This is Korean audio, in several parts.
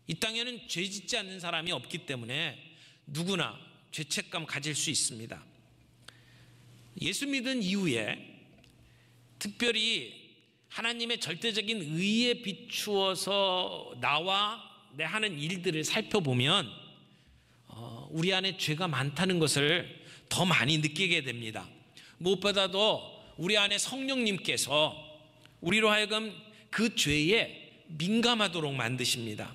이 땅에는 죄 짓지 않는 사람이 없기 때문에 누구나 죄책감 가질 수 있습니다. 예수 믿은 이후에 특별히 하나님의 절대적인 의에 비추어서 나와 내 하는 일들을 살펴보면 우리 안에 죄가 많다는 것을 더 많이 느끼게 됩니다. 무엇보다도 우리 안에 성령님께서 우리로 하여금 그 죄에 민감하도록 만드십니다.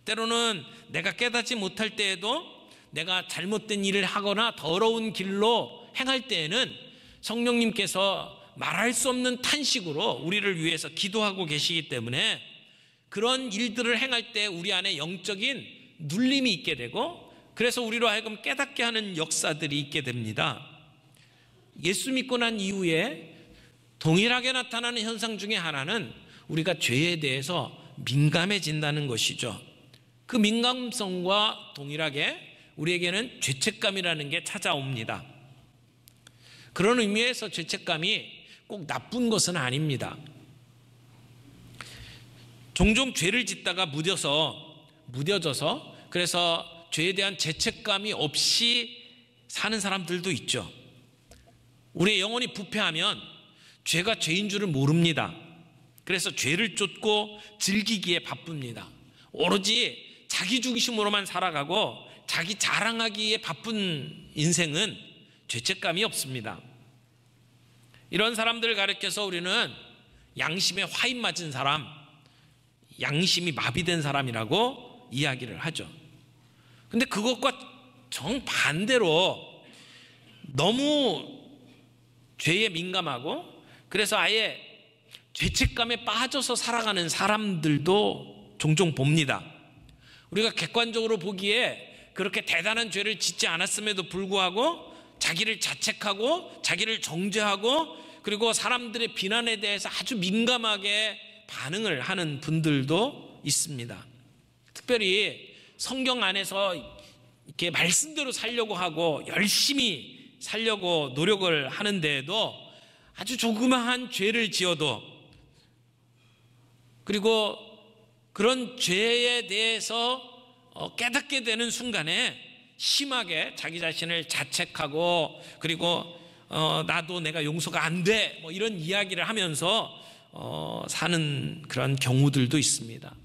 때로는 내가 깨닫지 못할 때에도 내가 잘못된 일을 하거나 더러운 길로 행할 때에는 성령님께서 말할 수 없는 탄식으로 우리를 위해서 기도하고 계시기 때문에 그런 일들을 행할 때 우리 안에 영적인 눌림이 있게 되고, 그래서 우리로 하여금 깨닫게 하는 역사들이 있게 됩니다. 예수 믿고 난 이후에 동일하게 나타나는 현상 중에 하나는 우리가 죄에 대해서 민감해진다는 것이죠. 그 민감성과 동일하게 우리에게는 죄책감이라는 게 찾아옵니다. 그런 의미에서 죄책감이 꼭 나쁜 것은 아닙니다. 종종 죄를 짓다가 무뎌져서 그래서 죄에 대한 죄책감이 없이 사는 사람들도 있죠. 우리의 영혼이 부패하면 죄가 죄인 줄을 모릅니다. 그래서 죄를 쫓고 즐기기에 바쁩니다. 오로지 자기 중심으로만 살아가고 자기 자랑하기에 바쁜 인생은 죄책감이 없습니다. 이런 사람들을 가리켜서 우리는 양심에 화인 맞은 사람, 양심이 마비된 사람이라고 이야기를 하죠. 근데 그것과 정반대로 너무 죄에 민감하고 그래서 아예 죄책감에 빠져서 살아가는 사람들도 종종 봅니다. 우리가 객관적으로 보기에 그렇게 대단한 죄를 짓지 않았음에도 불구하고 자기를 자책하고 자기를 정죄하고 그리고 사람들의 비난에 대해서 아주 민감하게 반응을 하는 분들도 있습니다. 특별히 성경 안에서 이렇게 말씀대로 살려고 하고 열심히 살려고 노력을 하는데에도 아주 조그마한 죄를 지어도, 그리고 그런 죄에 대해서 깨닫게 되는 순간에 심하게 자기 자신을 자책하고 그리고 나도 내가 용서가 안 돼 뭐 이런 이야기를 하면서 사는 그런 경우들도 있습니다.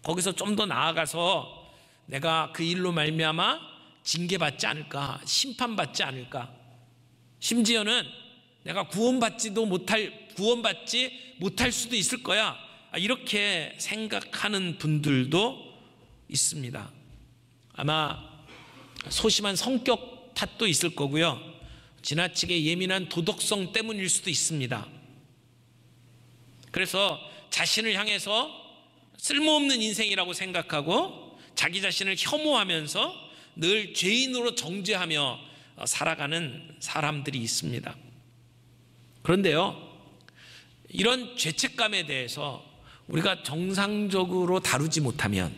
거기서 좀 더 나아가서 내가 그 일로 말미암아 징계받지 않을까, 심판받지 않을까, 심지어는 내가 구원받지 못할 수도 있을 거야, 이렇게 생각하는 분들도 있습니다. 아마 소심한 성격 탓도 있을 거고요, 지나치게 예민한 도덕성 때문일 수도 있습니다. 그래서 자신을 향해서 쓸모없는 인생이라고 생각하고 자기 자신을 혐오하면서 늘 죄인으로 정죄하며 살아가는 사람들이 있습니다. 그런데요, 이런 죄책감에 대해서 우리가 정상적으로 다루지 못하면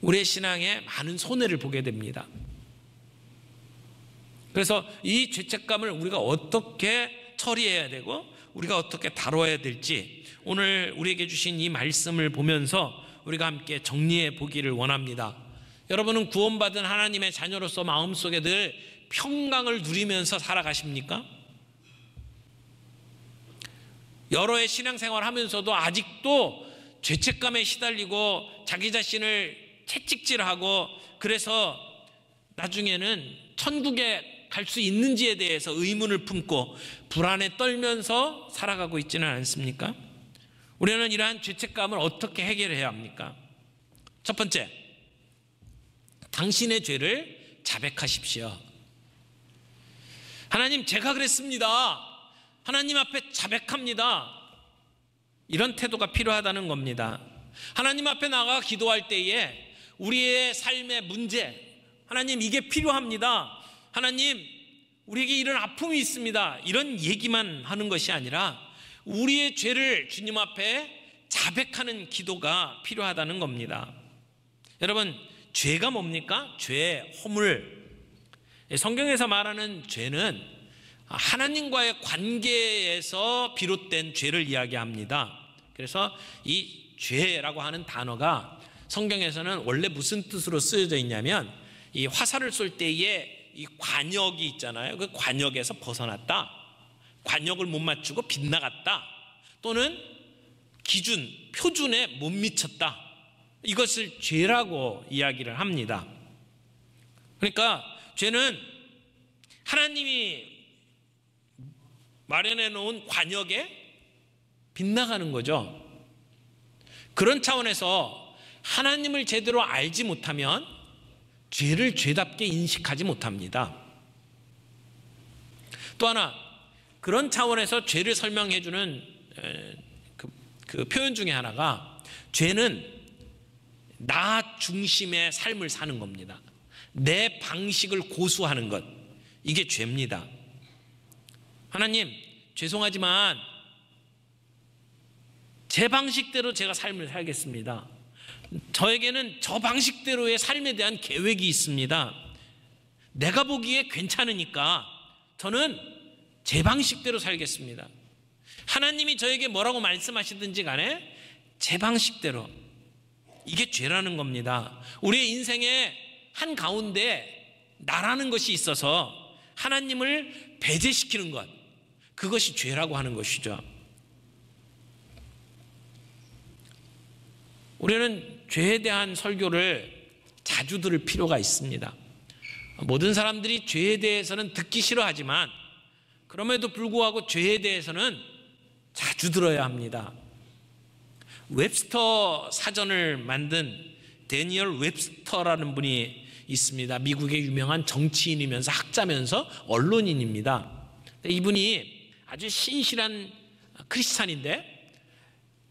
우리의 신앙에 많은 손해를 보게 됩니다. 그래서 이 죄책감을 우리가 어떻게 처리해야 되고 우리가 어떻게 다뤄야 될지 오늘 우리에게 주신 이 말씀을 보면서 우리가 함께 정리해 보기를 원합니다. 여러분은 구원받은 하나님의 자녀로서 마음속에 늘 평강을 누리면서 살아가십니까? 여러 해 신앙생활 하면서도 아직도 죄책감에 시달리고 자기 자신을 채찍질하고 그래서 나중에는 천국에 갈 수 있는지에 대해서 의문을 품고 불안에 떨면서 살아가고 있지는 않습니까? 우리는 이러한 죄책감을 어떻게 해결해야 합니까? 첫 번째, 당신의 죄를 자백하십시오. 하나님, 제가 그랬습니다. 하나님 앞에 자백합니다. 이런 태도가 필요하다는 겁니다. 하나님 앞에 나가 기도할 때에 우리의 삶의 문제, 하나님 이게 필요합니다. 하나님, 우리에게 이런 아픔이 있습니다. 이런 얘기만 하는 것이 아니라 우리의 죄를 주님 앞에 자백하는 기도가 필요하다는 겁니다. 여러분, 죄가 뭡니까? 죄, 허물. 성경에서 말하는 죄는 하나님과의 관계에서 비롯된 죄를 이야기합니다. 그래서 이 죄라고 하는 단어가 성경에서는 원래 무슨 뜻으로 쓰여져 있냐면 이 화살을 쏠 때에 이 관역이 있잖아요. 그 관역에서 벗어났다, 관역을 못 맞추고 빗나갔다, 또는 기준, 표준에 못 미쳤다, 이것을 죄라고 이야기를 합니다. 그러니까 죄는 하나님이 마련해 놓은 관역에 빗나가는 거죠. 그런 차원에서 하나님을 제대로 알지 못하면 죄를 죄답게 인식하지 못합니다. 또 하나, 그런 차원에서 죄를 설명해 주는 그 표현 중에 하나가, 죄는 나 중심의 삶을 사는 겁니다. 내 방식을 고수하는 것, 이게 죄입니다. 하나님, 죄송하지만 제 방식대로 제가 삶을 살겠습니다. 저에게는 저 방식대로의 삶에 대한 계획이 있습니다. 내가 보기에 괜찮으니까 저는 제 방식대로 살겠습니다. 하나님이 저에게 뭐라고 말씀하시든지 간에 제 방식대로, 이게 죄라는 겁니다. 우리의 인생의 한가운데 나라는 것이 있어서 하나님을 배제시키는 것, 그것이 죄라고 하는 것이죠. 우리는 죄에 대한 설교를 자주 들을 필요가 있습니다. 모든 사람들이 죄에 대해서는 듣기 싫어하지만 그럼에도 불구하고 죄에 대해서는 자주 들어야 합니다. 웹스터 사전을 만든 데니얼 웹스터라는 분이 있습니다. 미국의 유명한 정치인이면서 학자면서 언론인입니다. 이분이 아주 신실한 크리스찬인데,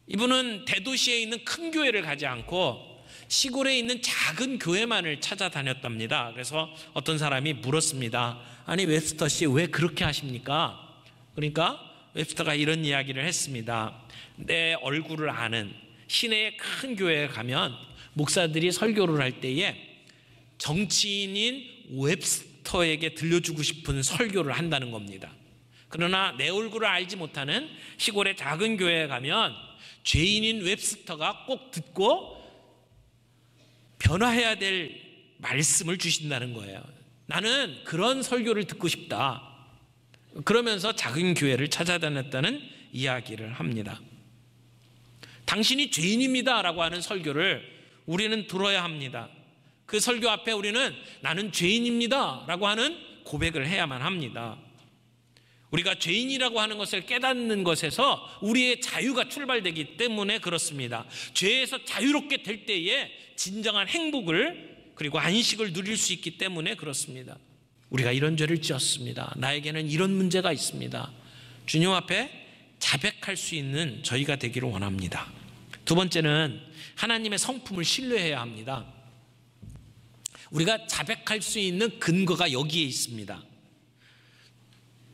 이분은 대도시에 있는 큰 교회를 가지 않고 시골에 있는 작은 교회만을 찾아다녔답니다. 그래서 어떤 사람이 물었습니다. 아니, 웹스터 씨 왜 그렇게 하십니까? 그러니까 웹스터가 이런 이야기를 했습니다. 내 얼굴을 아는 시내의 큰 교회에 가면 목사들이 설교를 할 때에 정치인인 웹스터에게 들려주고 싶은 설교를 한다는 겁니다. 그러나 내 얼굴을 알지 못하는 시골의 작은 교회에 가면 죄인인 웹스터가 꼭 듣고 변화해야 될 말씀을 주신다는 거예요. 나는 그런 설교를 듣고 싶다. 그러면서 작은 교회를 찾아다녔다는 이야기를 합니다. 당신이 죄인입니다 라고 하는 설교를 우리는 들어야 합니다. 그 설교 앞에 우리는 나는 죄인입니다 라고 하는 고백을 해야만 합니다. 우리가 죄인이라고 하는 것을 깨닫는 것에서 우리의 자유가 출발되기 때문에 그렇습니다. 죄에서 자유롭게 될 때에 진정한 행복을 그리고 안식을 누릴 수 있기 때문에 그렇습니다. 우리가 이런 죄를 지었습니다. 나에게는 이런 문제가 있습니다. 주님 앞에 자백할 수 있는 저희가 되기를 원합니다. 두 번째는 하나님의 성품을 신뢰해야 합니다. 우리가 자백할 수 있는 근거가 여기에 있습니다.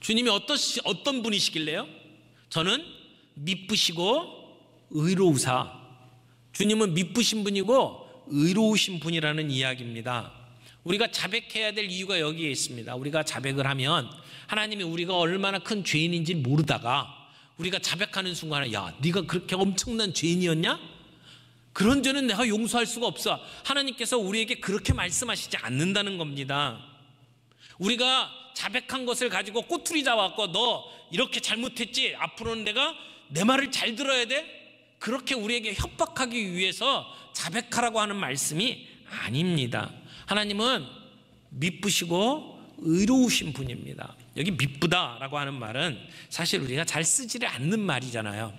주님이 어떤 분이시길래요? 저는 미쁘시고 의로우사. 주님은 미쁘신 분이고 의로우신 분이라는 이야기입니다. 우리가 자백해야 될 이유가 여기에 있습니다. 우리가 자백을 하면 하나님이 우리가 얼마나 큰 죄인인지 모르다가 우리가 자백하는 순간에, 야, 네가 그렇게 엄청난 죄인이었냐? 그런 죄는 내가 용서할 수가 없어. 하나님께서 우리에게 그렇게 말씀하시지 않는다는 겁니다. 우리가 자백한 것을 가지고 꼬투리 잡아갖고 너 이렇게 잘못했지? 앞으로는 내가 내 말을 잘 들어야 돼? 그렇게 우리에게 협박하기 위해서 자백하라고 하는 말씀이 아닙니다. 하나님은 미쁘시고 의로우신 분입니다. 여기 미쁘다라고 하는 말은 사실 우리가 잘 쓰지를 않는 말이잖아요.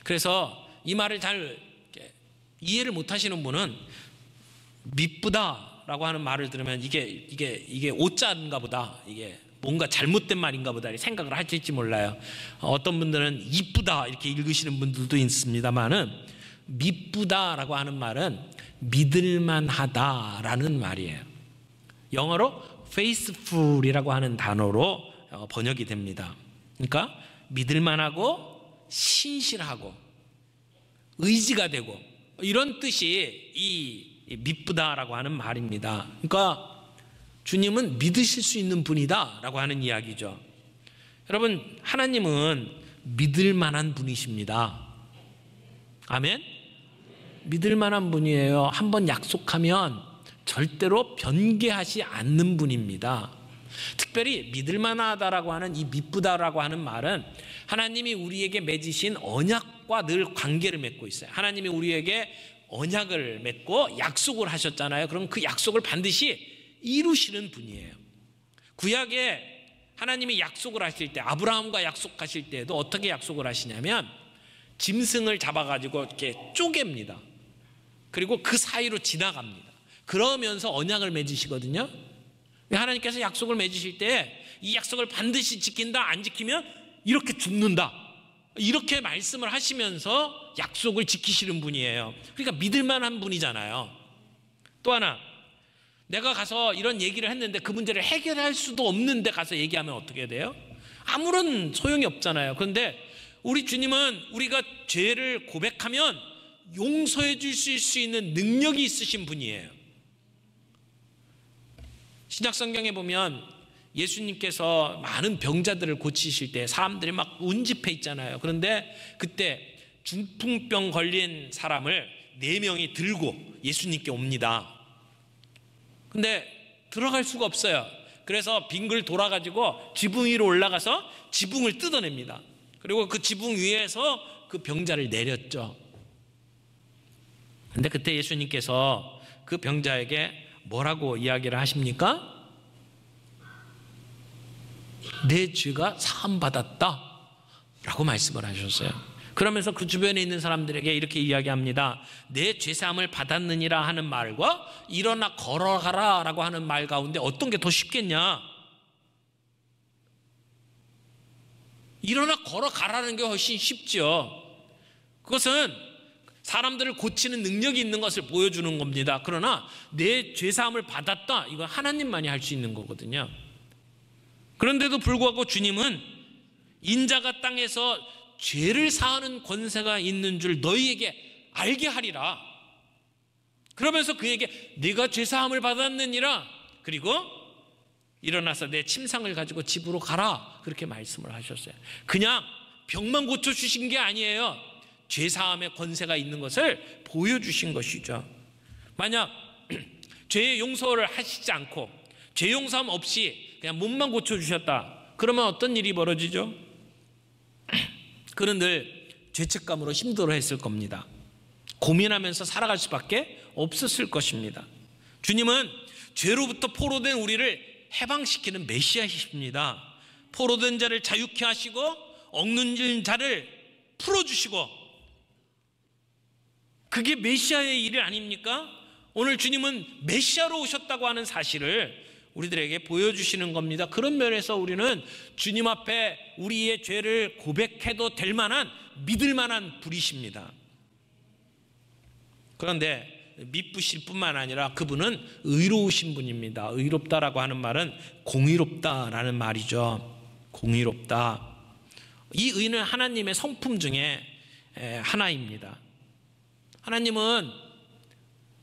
그래서 이 말을 잘 이해를 못하시는 분은 미쁘다라고 하는 말을 들으면 이게 오자인가 보다, 이게 뭔가 잘못된 말인가 보다 생각을 하실지 몰라요. 어떤 분들은 이쁘다 이렇게 읽으시는 분들도 있습니다만은, 미쁘다라고 하는 말은 믿을만하다라는 말이에요. 영어로 faithful이라고 하는 단어로 번역이 됩니다. 그러니까 믿을만하고 신실하고 의지가 되고 이런 뜻이 이 미쁘다라고 하는 말입니다. 그러니까 주님은 믿으실 수 있는 분이다라고 하는 이야기죠. 여러분, 하나님은 믿을 만한 분이십니다. 아멘? 믿을 만한 분이에요. 한번 약속하면 절대로 변개하지 않는 분입니다. 특별히 믿을 만하다라고 하는 이 미쁘다라고 하는 말은 하나님이 우리에게 맺으신 언약과 늘 관계를 맺고 있어요. 하나님이 우리에게 언약을 맺고 약속을 하셨잖아요. 그럼 그 약속을 반드시 이루시는 분이에요. 구약에 하나님이 약속을 하실 때, 아브라함과 약속하실 때에도 어떻게 약속을 하시냐면 짐승을 잡아가지고 이렇게 쪼갭니다. 그리고 그 사이로 지나갑니다. 그러면서 언약을 맺으시거든요. 하나님께서 약속을 맺으실 때 이 약속을 반드시 지킨다, 안 지키면 이렇게 죽는다, 이렇게 말씀을 하시면서 약속을 지키시는 분이에요. 그러니까 믿을 만한 분이잖아요. 또 하나, 내가 가서 이런 얘기를 했는데 그 문제를 해결할 수도 없는데 가서 얘기하면 어떻게 돼요? 아무런 소용이 없잖아요. 그런데 우리 주님은 우리가 죄를 고백하면 용서해 주실 수 있는 능력이 있으신 분이에요. 신약 성경에 보면 예수님께서 많은 병자들을 고치실 때 사람들이 막 운집해 있잖아요. 그런데 그때 중풍병 걸린 사람을 4명이 들고 예수님께 옵니다. 근데 들어갈 수가 없어요. 그래서 빙글 돌아가지고 지붕 위로 올라가서 지붕을 뜯어냅니다. 그리고 그 지붕 위에서 그 병자를 내렸죠. 근데 그때 예수님께서 그 병자에게 뭐라고 이야기를 하십니까? 내 죄가 사함받았다 라고 말씀을 하셨어요. 그러면서 그 주변에 있는 사람들에게 이렇게 이야기합니다. 내 죄사함을 받았느니라 하는 말과 일어나 걸어가라 라고 하는 말 가운데 어떤 게 더 쉽겠냐? 일어나 걸어가라는 게 훨씬 쉽죠. 그것은 사람들을 고치는 능력이 있는 것을 보여주는 겁니다. 그러나 내 죄사함을 받았다, 이건 하나님만이 할 수 있는 거거든요. 그런데도 불구하고 주님은 인자가 땅에서 죄를 사하는 권세가 있는 줄 너희에게 알게 하리라. 그러면서 그에게 네가 죄사함을 받았느니라, 그리고 일어나서 내 침상을 가지고 집으로 가라, 그렇게 말씀을 하셨어요. 그냥 병만 고쳐주신 게 아니에요. 죄사함의 권세가 있는 것을 보여주신 것이죠. 만약 죄의 용서를 하시지 않고 죄 용서함 없이 그냥 몸만 고쳐주셨다, 그러면 어떤 일이 벌어지죠? 그는 늘 죄책감으로 힘들어했을 겁니다. 고민하면서 살아갈 수밖에 없었을 것입니다. 주님은 죄로부터 포로된 우리를 해방시키는 메시아이십니다. 포로된 자를 자유케 하시고 억눌린 자를 풀어주시고, 그게 메시아의 일 아닙니까? 오늘 주님은 메시아로 오셨다고 하는 사실을 우리들에게 보여주시는 겁니다. 그런 면에서 우리는 주님 앞에 우리의 죄를 고백해도 될 만한, 믿을 만한 분이십니다. 그런데 미쁘실 뿐만 아니라 그분은 의로우신 분입니다. 의롭다라고 하는 말은 공의롭다라는 말이죠. 공의롭다. 이 의는 하나님의 성품 중에 하나입니다. 하나님은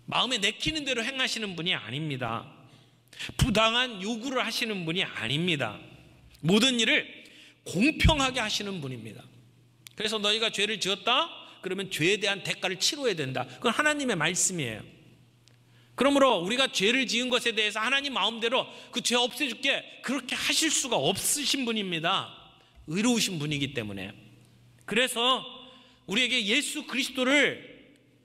마음에 내키는 대로 행하시는 분이 아닙니다. 부당한 요구를 하시는 분이 아닙니다. 모든 일을 공평하게 하시는 분입니다. 그래서 너희가 죄를 지었다? 그러면 죄에 대한 대가를 치러야 된다. 그건 하나님의 말씀이에요. 그러므로 우리가 죄를 지은 것에 대해서 하나님 마음대로 그 죄 없애줄게, 그렇게 하실 수가 없으신 분입니다. 의로우신 분이기 때문에. 그래서 우리에게 예수 그리스도를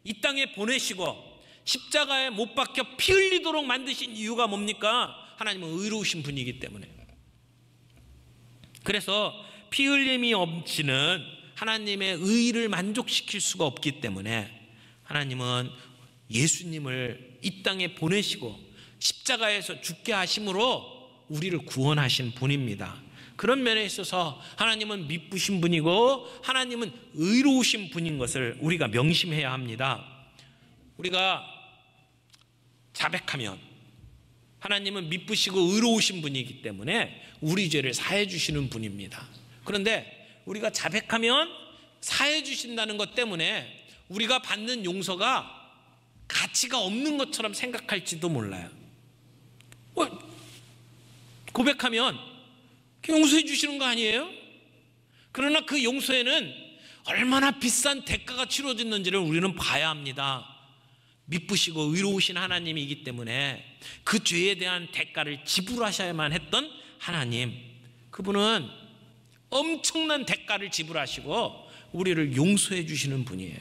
이 땅에 보내시고 십자가에 못 박혀 피 흘리도록 만드신 이유가 뭡니까? 하나님은 의로우신 분이기 때문에. 그래서 피 흘림이 없이는 하나님의 의를 만족시킬 수가 없기 때문에 하나님은 예수님을 이 땅에 보내시고 십자가에서 죽게 하심으로 우리를 구원하신 분입니다. 그런 면에 있어서 하나님은 미쁘신 분이고 하나님은 의로우신 분인 것을 우리가 명심해야 합니다. 우리가 자백하면 하나님은 미쁘시고 의로우신 분이기 때문에 우리 죄를 사해 주시는 분입니다. 그런데 우리가 자백하면 사해 주신다는 것 때문에 우리가 받는 용서가 가치가 없는 것처럼 생각할지도 몰라요. 고백하면 용서해 주시는 거 아니에요? 그러나 그 용서에는 얼마나 비싼 대가가 치러졌는지를 우리는 봐야 합니다. 미쁘시고 의로우신 하나님이기 때문에 그 죄에 대한 대가를 지불하셔야만 했던 하나님, 그분은 엄청난 대가를 지불하시고 우리를 용서해 주시는 분이에요.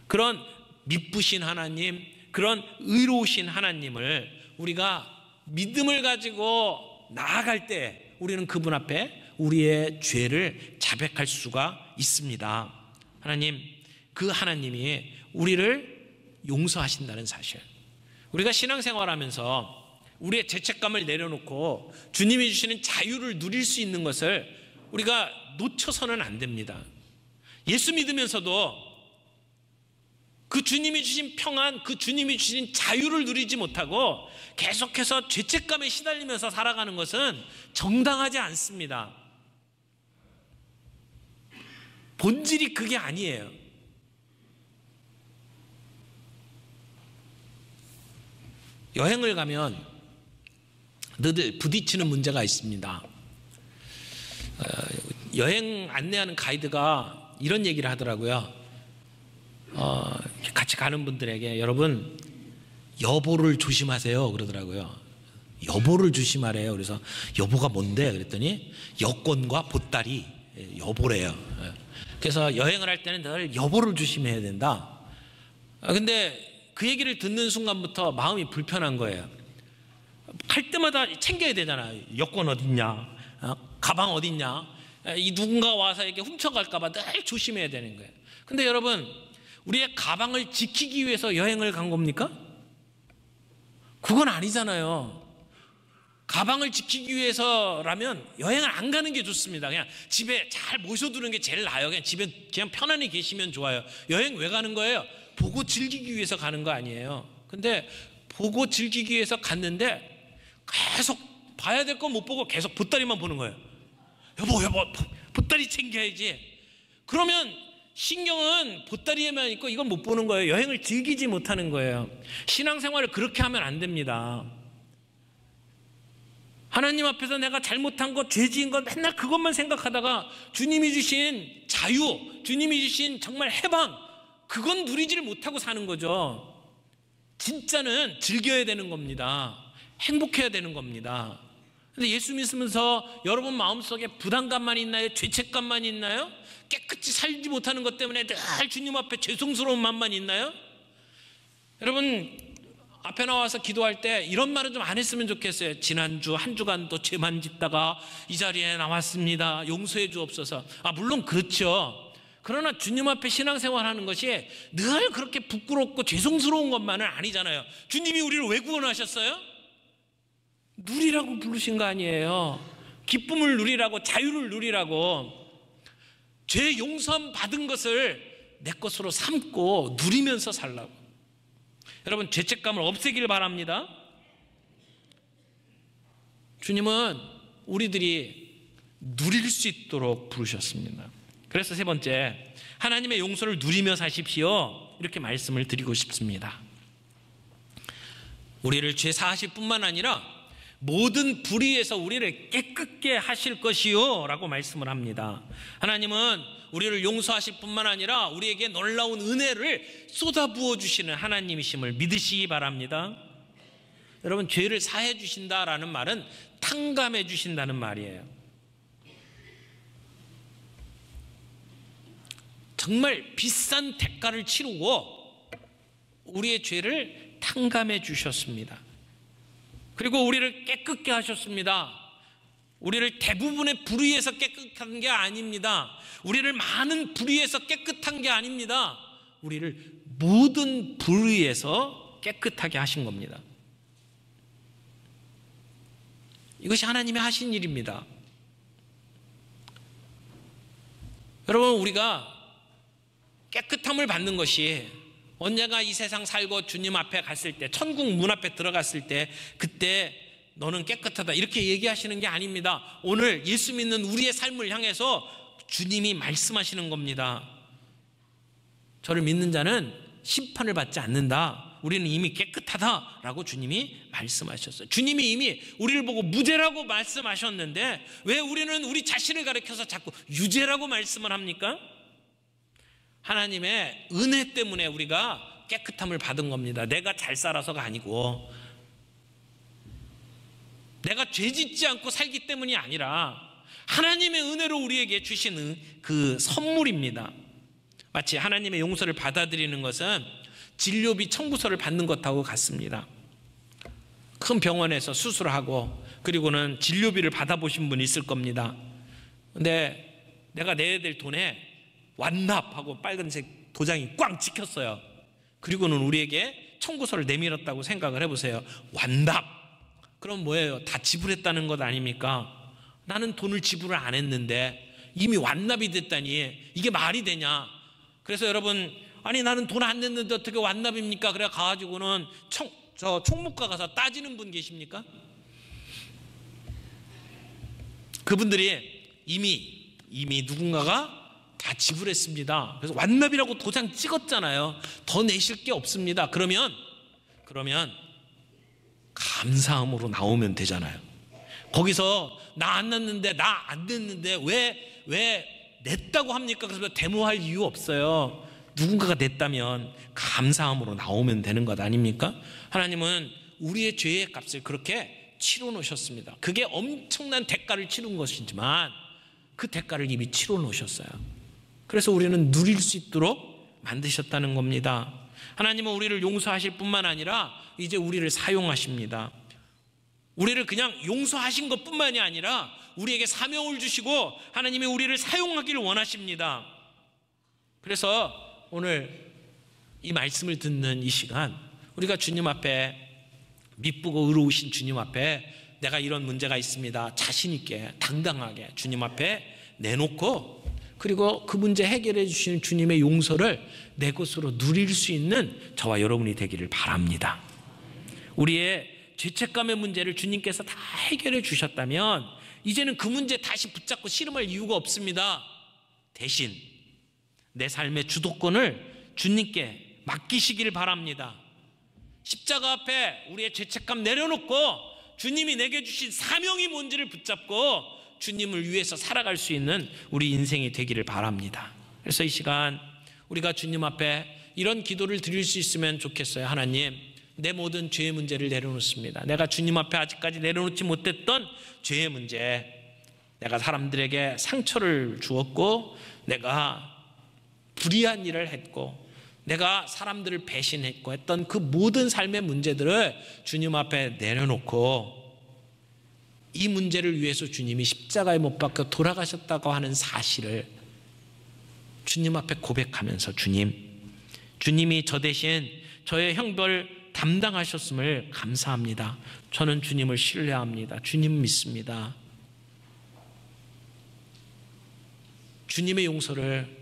그런 미쁘신 하나님, 그런 의로우신 하나님을 우리가 믿음을 가지고 나아갈 때 우리는 그분 앞에 우리의 죄를 자백할 수가 있습니다. 하나님, 그 하나님이 우리를 용서하신다는 사실, 우리가 신앙생활하면서 우리의 죄책감을 내려놓고 주님이 주시는 자유를 누릴 수 있는 것을 우리가 놓쳐서는 안 됩니다. 예수 믿으면서도 그 주님이 주신 평안, 그 주님이 주신 자유를 누리지 못하고 계속해서 죄책감에 시달리면서 살아가는 것은 정당하지 않습니다. 본질이 그게 아니에요. 여행을 가면 늘 부딪히는 문제가 있습니다. 여행 안내하는 가이드가 이런 얘기를 하더라고요. 같이 가는 분들에게 여러분 여보를 조심하세요 그러더라고요. 여보를 조심하래요. 그래서 여보가 뭔데? 그랬더니 여권과 보따리, 여보래요. 그래서 여행을 할 때는 늘 여보를 조심해야 된다. 근데 그 얘기를 듣는 순간부터 마음이 불편한 거예요. 갈 때마다 챙겨야 되잖아요. 여권 어딨냐, 가방 어딨냐, 이 누군가 와서 이렇게 훔쳐갈까 봐 늘 조심해야 되는 거예요. 근데 여러분, 우리의 가방을 지키기 위해서 여행을 간 겁니까? 그건 아니잖아요. 가방을 지키기 위해서라면 여행을 안 가는 게 좋습니다. 그냥 집에 잘 모셔두는 게 제일 나아요. 그냥 집에 그냥 편안히 계시면 좋아요. 여행 왜 가는 거예요? 보고 즐기기 위해서 가는 거 아니에요. 근데 보고 즐기기 위해서 갔는데 계속 봐야 될 건 못 보고 계속 보따리만 보는 거예요. 여보 보따리 챙겨야지. 그러면 신경은 보따리에만 있고 이건 못 보는 거예요. 여행을 즐기지 못하는 거예요. 신앙생활을 그렇게 하면 안 됩니다. 하나님 앞에서 내가 잘못한 것, 죄 지은 것 맨날 그것만 생각하다가 주님이 주신 자유, 주님이 주신 정말 해방, 그건 누리지를 못하고 사는 거죠. 진짜는 즐겨야 되는 겁니다. 행복해야 되는 겁니다. 근데 예수 믿으면서 여러분 마음속에 부담감만 있나요? 죄책감만 있나요? 깨끗이 살지 못하는 것 때문에 늘 주님 앞에 죄송스러운 마음만 있나요? 여러분 앞에 나와서 기도할 때 이런 말은 좀 안 했으면 좋겠어요. 지난주 한 주간 또 죄만 짓다가 이 자리에 나왔습니다. 용서해 주옵소서. 물론 그렇죠. 그러나 주님 앞에 신앙생활하는 것이 늘 그렇게 부끄럽고 죄송스러운 것만은 아니잖아요. 주님이 우리를 왜 구원하셨어요? 누리라고 부르신 거 아니에요. 기쁨을 누리라고, 자유를 누리라고. 죄 용서함 받은 것을 내 것으로 삼고 누리면서 살라고. 여러분 죄책감을 없애길 바랍니다. 주님은 우리들이 누릴 수 있도록 부르셨습니다. 그래서 세 번째, 하나님의 용서를 누리며 사십시오, 이렇게 말씀을 드리고 싶습니다. 우리를 죄 사하실 뿐만 아니라 모든 불의에서 우리를 깨끗게 하실 것이요 라고 말씀을 합니다. 하나님은 우리를 용서하실 뿐만 아니라 우리에게 놀라운 은혜를 쏟아부어 주시는 하나님이심을 믿으시기 바랍니다. 여러분 죄를 사해 주신다라는 말은 탕감해 주신다는 말이에요. 정말 비싼 대가를 치르고 우리의 죄를 탕감해 주셨습니다. 그리고 우리를 깨끗게 하셨습니다. 우리를 대부분의 불의에서 깨끗한 게 아닙니다. 우리를 많은 불의에서 깨끗한 게 아닙니다. 우리를 모든 불의에서 깨끗하게 하신 겁니다. 이것이 하나님이 하신 일입니다. 여러분 우리가 깨끗함을 받는 것이 언젠가 이 세상 살고 주님 앞에 갔을 때, 천국 문 앞에 들어갔을 때 그때 너는 깨끗하다 이렇게 얘기하시는 게 아닙니다. 오늘 예수 믿는 우리의 삶을 향해서 주님이 말씀하시는 겁니다. 저를 믿는 자는 심판을 받지 않는다. 우리는 이미 깨끗하다라고 주님이 말씀하셨어요. 주님이 이미 우리를 보고 무죄라고 말씀하셨는데 왜 우리는 우리 자신을 가리켜서 자꾸 유죄라고 말씀을 합니까? 하나님의 은혜 때문에 우리가 깨끗함을 받은 겁니다. 내가 잘 살아서가 아니고, 내가 죄 짓지 않고 살기 때문이 아니라 하나님의 은혜로 우리에게 주시는 그 선물입니다. 마치 하나님의 용서를 받아들이는 것은 진료비 청구서를 받는 것하고 같습니다. 큰 병원에서 수술하고 그리고는 진료비를 받아보신 분이 있을 겁니다. 근데 내가 내야 될 돈에 완납하고 빨간색 도장이 꽝 찍혔어요. 그리고는 우리에게 청구서를 내밀었다고 생각을 해보세요. 완납, 그럼 뭐예요? 다 지불했다는 것 아닙니까? 나는 돈을 지불을 안 했는데 이미 완납이 됐다니 이게 말이 되냐? 그래서 여러분, 아니 나는 돈 안 냈는데 어떻게 완납입니까? 그래 가지고는 총무과 가서 따지는 분 계십니까? 그분들이 이미 누군가가 다 지불했습니다. 그래서 완납이라고 도장 찍었잖아요. 더 내실 게 없습니다. 그러면 감사함으로 나오면 되잖아요. 거기서 나 안 냈는데 왜 냈다고 합니까? 그래서 데모할 이유 없어요. 누군가가 냈다면 감사함으로 나오면 되는 것 아닙니까? 하나님은 우리의 죄의 값을 그렇게 치러 놓으셨습니다. 그게 엄청난 대가를 치른 것이지만 그 대가를 이미 치러 놓으셨어요. 그래서 우리는 누릴 수 있도록 만드셨다는 겁니다. 하나님은 우리를 용서하실 뿐만 아니라 이제 우리를 사용하십니다. 우리를 그냥 용서하신 것뿐만이 아니라 우리에게 사명을 주시고 하나님이 우리를 사용하기를 원하십니다. 그래서 오늘 이 말씀을 듣는 이 시간, 우리가 주님 앞에, 미쁘고 의로우신 주님 앞에 내가 이런 문제가 있습니다, 자신 있게 당당하게 주님 앞에 내놓고, 그리고 그 문제 해결해 주시는 주님의 용서를 내 것으로 누릴 수 있는 저와 여러분이 되기를 바랍니다. 우리의 죄책감의 문제를 주님께서 다 해결해 주셨다면 이제는 그 문제 다시 붙잡고 씨름할 이유가 없습니다. 대신 내 삶의 주도권을 주님께 맡기시기를 바랍니다. 십자가 앞에 우리의 죄책감 내려놓고 주님이 내게 주신 사명이 뭔지를 붙잡고 주님을 위해서 살아갈 수 있는 우리 인생이 되기를 바랍니다. 그래서 이 시간 우리가 주님 앞에 이런 기도를 드릴 수 있으면 좋겠어요. 하나님, 내 모든 죄의 문제를 내려놓습니다. 내가 주님 앞에 아직까지 내려놓지 못했던 죄의 문제, 내가 사람들에게 상처를 주었고, 내가 불의한 일을 했고, 내가 사람들을 배신했고 했던 그 모든 삶의 문제들을 주님 앞에 내려놓고, 이 문제를 위해서 주님이 십자가에 못 박혀 돌아가셨다고 하는 사실을 주님 앞에 고백하면서, 주님이 저 대신 저의 형벌 담당하셨음을 감사합니다. 저는 주님을 신뢰합니다. 주님 믿습니다. 주님의 용서를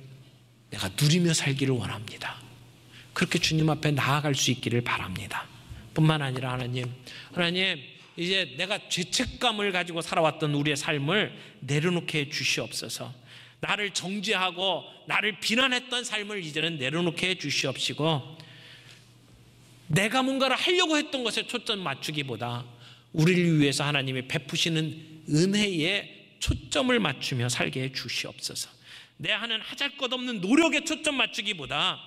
내가 누리며 살기를 원합니다. 그렇게 주님 앞에 나아갈 수 있기를 바랍니다. 뿐만 아니라 하나님, 이제 내가 죄책감을 가지고 살아왔던 우리의 삶을 내려놓게 해 주시옵소서. 나를 정죄하고 나를 비난했던 삶을 이제는 내려놓게 해 주시옵시고, 내가 뭔가를 하려고 했던 것에 초점 맞추기보다 우리를 위해서 하나님이 베푸시는 은혜에 초점을 맞추며 살게 해 주시옵소서. 내 하는 하잘것없는 노력에 초점 맞추기보다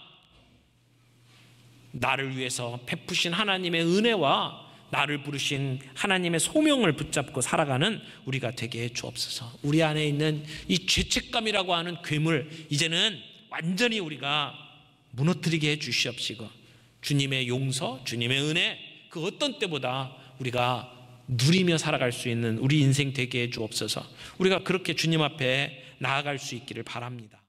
나를 위해서 베푸신 하나님의 은혜와 나를 부르신 하나님의 소명을 붙잡고 살아가는 우리가 되게 해 주옵소서. 우리 안에 있는 이 죄책감이라고 하는 괴물, 이제는 완전히 우리가 무너뜨리게 해 주시옵시고, 주님의 용서, 주님의 은혜, 그 어떤 때보다 우리가 누리며 살아갈 수 있는 우리 인생 되게 해 주옵소서. 우리가 그렇게 주님 앞에 나아갈 수 있기를 바랍니다.